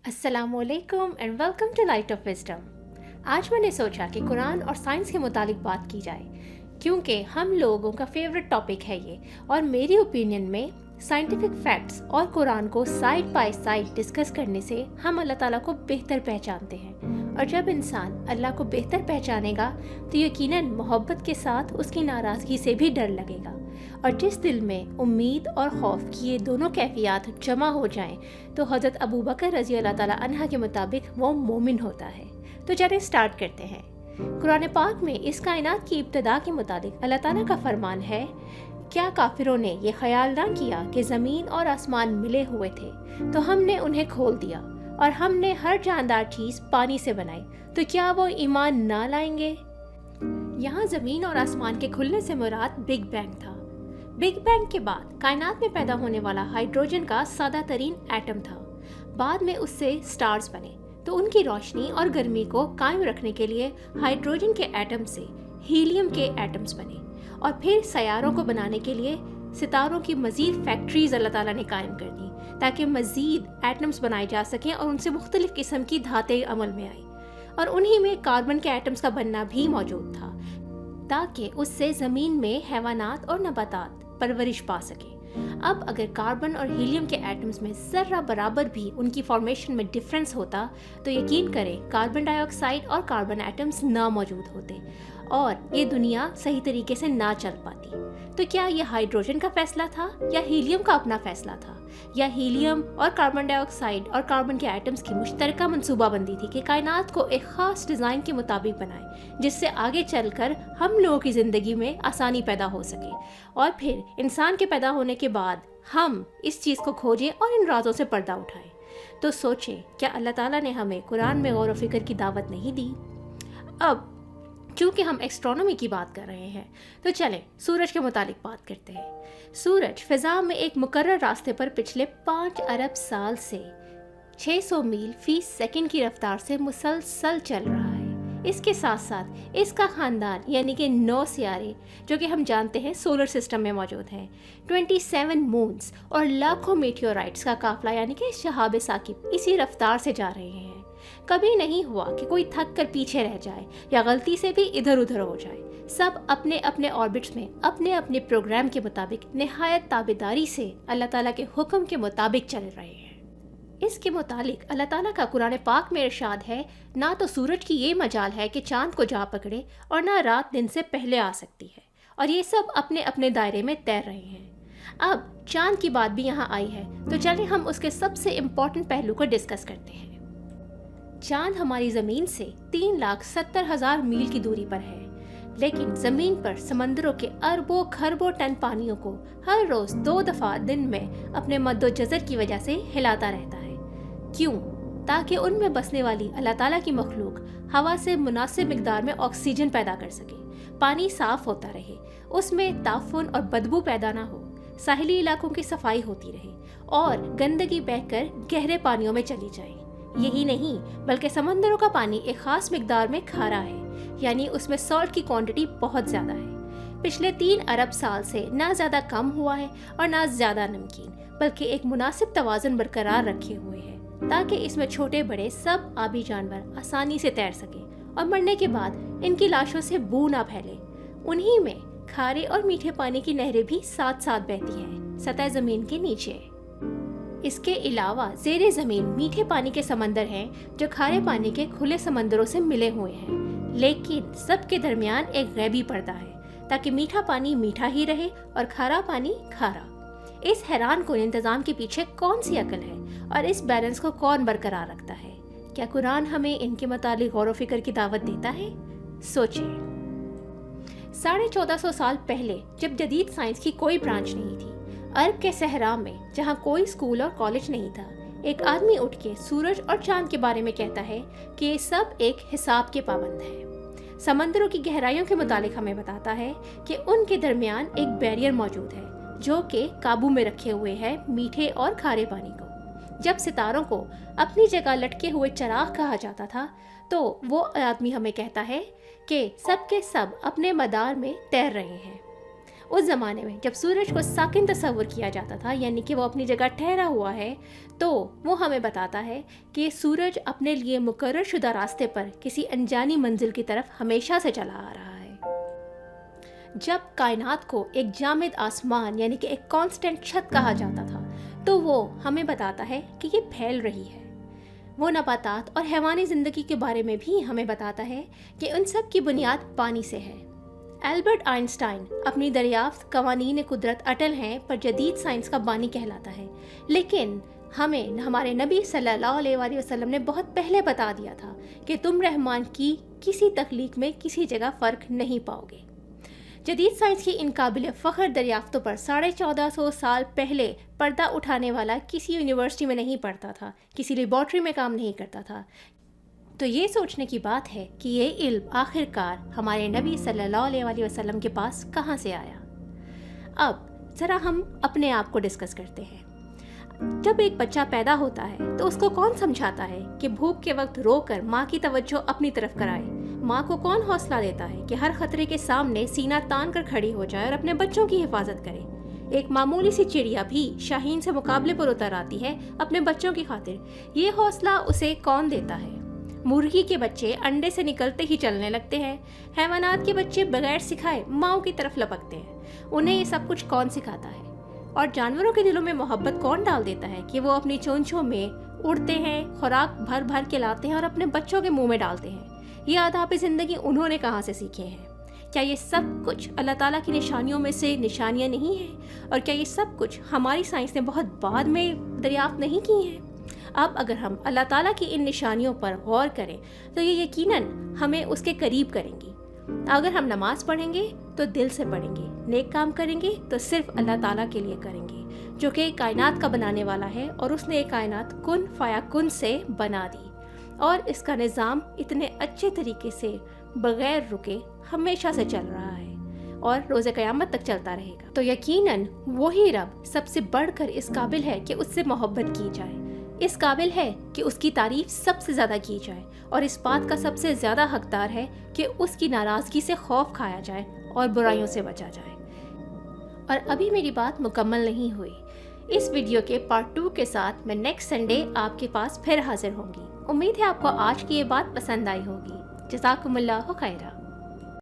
अस्सलाम वालेकुम and welcome to light of wisdom. आज मैंने सोचा कि कुरान और साइंस के मुतालिक बात की जाए, क्योंकि हम लोगों का फेवरेट टॉपिक है ये। और मेरी ओपिनियन में साइंटिफिक फैक्ट्स और कुरान को साइड बाय साइड डिस्कस करने से हम अल्लाह ताला को बेहतर पहचानते हैं। और जब इंसान अल्लाह को बेहतर पहचानेगा तो यकीनन मोहब्बत के साथ उसकी नाराज़गी से भी डर लगेगा। और जिस दिल में उम्मीद और खौफ की ये दोनों कैफियत जमा हो जाएं तो हज़रत अबू बकर रज़ी अल्लाह ताला अन्हा के मुताबिक वो मोमिन होता है। तो चलिए स्टार्ट करते हैं। कुरान पाक में इस कायनात की इब्तिदा के मुताबिक अल्लाह ताला का फरमान है, क्या काफिरों ने ये ख्याल ना किया कि ज़मीन और आसमान मिले हुए थे तो हमने उन्हें खोल दिया और हमने हर जानदार चीज़ पानी से बनाई, तो क्या वो ईमान ना लाएंगे। यहाँ ज़मीन और आसमान के खुलने से मुराद बिग बैंग था। बिग बैंग के बाद कायनात में पैदा होने वाला हाइड्रोजन का सादा तरीन एटम था। बाद में उससे स्टार्स बने, तो उनकी रोशनी और गर्मी को कायम रखने के लिए हाइड्रोजन के एटम से हीलियम के एटम्स बने। और फिर सयारों को बनाने के लिए सितारों की मज़ीद फैक्ट्रीज अल्लाह ताला ने कायम कर दी, ताकि मज़ीद एटम्स बनाए जा सकें और उनसे मुख्तलिफ किस्म की धातें अमल में आई। और उन्हीं में कार्बन के एटम्स का बनना भी मौजूद था, ताकि उससे ज़मीन में हैवानात और नबातात परवरिश पा सके। अब अगर कार्बन और हीलियम के एटम्स में ज़र्रा बराबर भी उनकी फॉर्मेशन में डिफरेंस होता तो यकीन करें कार्बन डाइऑक्साइड और कार्बन एटम्स ना मौजूद होते और ये दुनिया सही तरीके से ना चल पाती। तो क्या ये हाइड्रोजन का फैसला था या हीलियम का अपना फैसला था, या हीलियम और कार्बन डाइऑक्साइड और कार्बन के एटम्स की मुश्तरका मंसूबाबंदी थी कि कायनात को एक ख़ास डिज़ाइन के मुताबिक बनाए, जिससे आगे चलकर हम लोगों की ज़िंदगी में आसानी पैदा हो सके और फिर इंसान के पैदा होने के बाद हम इस चीज़ को खोजें और इन राज़ों से पर्दा उठाएं। तो सोचें, क्या अल्लाह ताला ने हमें कुरान में गौर व फिक्र की दावत नहीं दी। अब चूँकि हम एस्ट्रोनॉमी की बात कर रहे हैं तो चलें सूरज के मुतालिक बात करते हैं। सूरज फ़िज़ा में एक मुकर्रर रास्ते पर पिछले 5 अरब साल से 600 मील फी सेकंड की रफ्तार से मुसलसल चल रहा है। इसके साथ साथ इसका ख़ानदान यानी कि 9 सियारे जो कि हम जानते हैं सोलर सिस्टम में मौजूद हैं, 27 मून्स और लाखों मीटियोराइट्स का काफिला यानी कि शहाब साकिब इसी रफ्तार से जा रहे हैं। कभी नहीं हुआ कि कोई थक कर पीछे रह जाए या गलती से भी इधर उधर हो जाए। सब अपने अपने ऑर्बिट्स में अपने अपने प्रोग्राम के मुताबिक निहायत ताबेदारी से अल्लाह ताला के हुक्म के मुताबिक चल रहे हैं। इसके मुतालिक अल्लाह ताला का कुरान पाक में इरशाद है, ना तो सूरज की ये मजाल है कि चांद को जा पकड़े और ना रात दिन से पहले आ सकती है, और ये सब अपने अपने दायरे में तैर रहे हैं। अब चांद की बात भी यहाँ आई है तो चलिए हम उसके सबसे इम्पोर्टेंट पहलू को डिस्कस करते हैं। चांद हमारी ज़मीन से 3,70,000 मील की दूरी पर है, लेकिन ज़मीन पर समंदरों के अरबों खरबों टन पानियों को हर रोज़ 2 दफ़ा दिन में अपने मद्दोजज़र की वजह से हिलाता रहता है। क्यों? ताकि उनमें बसने वाली अल्लाह ताला की मखलूक हवा से मुनासिब मिकदार में ऑक्सीजन पैदा कर सके, पानी साफ़ होता रहे, उसमें ताफुन और बदबू पैदा ना हो, साहिली इलाकों की सफाई होती रहे और गंदगी बहकर गहरे पानियों में चली जाए। यही नहीं बल्कि समंदरों का पानी एक ख़ास मिकदार में खारा है, यानी उसमें सॉल्ट की क्वांटिटी बहुत ज़्यादा है। पिछले 3 अरब साल से ना ज़्यादा कम हुआ है और ना ज़्यादा नमकीन, बल्कि एक मुनासिब तवाज़ुन बरकरार रखे हुए हैं ताकि इसमें छोटे बड़े सब आबी जानवर आसानी से तैर सकें और मरने के बाद इनकी लाशों से बू ना फैले। उन्हीं में खारे और मीठे पानी की नहरें भी साथ साथ बहती हैं सतह ज़मीन के नीचे। इसके अलावा ज़ेरे ज़मीन मीठे पानी के समंदर हैं जो खारे पानी के खुले समंदरों से मिले हुए हैं, लेकिन सबके दरमियान एक गैबी पर्दा है ताकि मीठा पानी मीठा ही रहे और खारा पानी खारा। इस हैरान कुन इंतज़ाम के पीछे कौन सी अकल है और इस बैलेंस को कौन बरकरार रखता है? क्या कुरान हमें इनके मुतालिक गौर व फिक्र की दावत देता है? सोचें, 1450 साल पहले जब जदीद साइंस की कोई ब्रांच नहीं थी, अरब के सहरा में जहाँ कोई स्कूल और कॉलेज नहीं था, एक आदमी उठ के सूरज और चांद के बारे में कहता है कि ये सब एक हिसाब के पाबंद है। समंदरों की गहराइयों के मुतालिक हमें बताता है कि उनके दरमियान एक बैरियर मौजूद है जो कि काबू में रखे हुए है मीठे और खारे पानी को। जब सितारों को अपनी जगह लटके हुए चराग कहा जाता था तो वो आदमी हमें कहता है कि सब के सब अपने मदार में तैर रहे हैं। उस ज़माने में जब सूरज को साकिन तस्वुर किया जाता था, यानी कि वो अपनी जगह ठहरा हुआ है, तो वो हमें बताता है कि सूरज अपने लिए मुकर्रर शुदा रास्ते पर किसी अनजानी मंजिल की तरफ हमेशा से चला आ रहा है। जब कायनात को एक जामिद आसमान यानी कि एक कांस्टेंट छत कहा जाता था, तो वो हमें बताता है कि ये फैल रही है। वो नबातात और हैवानी ज़िंदगी के बारे में भी हमें बताता है कि उन सब की बुनियाद पानी से है। एल्बर्ट आइंस्टाइन अपनी दरियाफ्त कवानीन कुदरत अटल हैं पर जदीद साइंस का बानी कहलाता है, लेकिन हमें हमारे नबी सल्लल्लाहु अलैहि वसल्लम ने बहुत पहले बता दिया था कि तुम रहमान की किसी तख्लीक में किसी जगह फ़र्क नहीं पाओगे। जदीद साइंस की इन काबिल फ़ख्र दरियाफ्तों पर 1450 साल पहले पर्दा उठाने वाला किसी यूनिवर्सिटी में नहीं पढ़ता था, किसी लेबॉर्ट्री में काम नहीं करता था। तो ये सोचने की बात है कि ये इल्म आखिरकार हमारे नबी सल्लल्लाहु अलैहि वसल्लम के पास कहाँ से आया। अब ज़रा हम अपने आप को डिस्कस करते हैं। जब एक बच्चा पैदा होता है तो उसको कौन समझाता है कि भूख के वक्त रोकर माँ की तवज्जो अपनी तरफ कराए? माँ को कौन हौसला देता है कि हर खतरे के सामने सीना तान कर खड़ी हो जाए और अपने बच्चों की हिफाजत करे? एक मामूली सी चिड़िया भी शाहीन से मुकाबले पर उतर आती है अपने बच्चों की खातिर। ये हौसला उसे कौन देता है? मुर्गी के बच्चे अंडे से निकलते ही चलने लगते हैं। हैवानात के बच्चे बगैर सिखाए माओ की तरफ लपकते हैं। उन्हें ये सब कुछ कौन सिखाता है? और जानवरों के दिलों में मोहब्बत कौन डाल देता है कि वो अपनी चोंचों में उड़ते हैं, खुराक भर भर के लाते हैं और अपने बच्चों के मुंह में डालते हैं? ये आदाब ज़िंदगी उन्होंने कहाँ से सीखे हैं? क्या ये सब कुछ अल्लाह ताला की निशानियों में से निशानियाँ नहीं हैं? और क्या ये सब कुछ हमारी साइंस ने बहुत बाद में दरियाफ्त नहीं की हैं? अब अगर हम अल्लाह ताला की इन निशानियों पर गौर करें तो ये यकीनन हमें उसके करीब करेंगी। अगर हम नमाज पढ़ेंगे तो दिल से पढ़ेंगे, नेक काम करेंगे तो सिर्फ अल्लाह ताला के लिए करेंगे, जो कि कायनात का बनाने वाला है और उसने एक कायनात कुन फयाकुन से बना दी और इसका निज़ाम इतने अच्छे तरीके से बगैर रुके हमेशा से चल रहा है और रोज़े क़यामत तक चलता रहेगा। तो यकीनन वही रब सबसे बढ़कर इस काबिल है कि उससे मोहब्बत की जाए, इस काबिल है कि उसकी तारीफ सबसे ज़्यादा की जाए और इस बात का सबसे ज़्यादा हकदार है कि उसकी नाराज़गी से खौफ खाया जाए और बुराइयों से बचा जाए। और अभी मेरी बात मुकम्मल नहीं हुई। इस वीडियो के पार्ट 2 के साथ मैं नेक्स्ट संडे आपके पास फिर हाजिर होंगी। उम्मीद है आपको आज की ये बात पसंद आई होगी। जज़ाकुमुल्लाहु खैरा।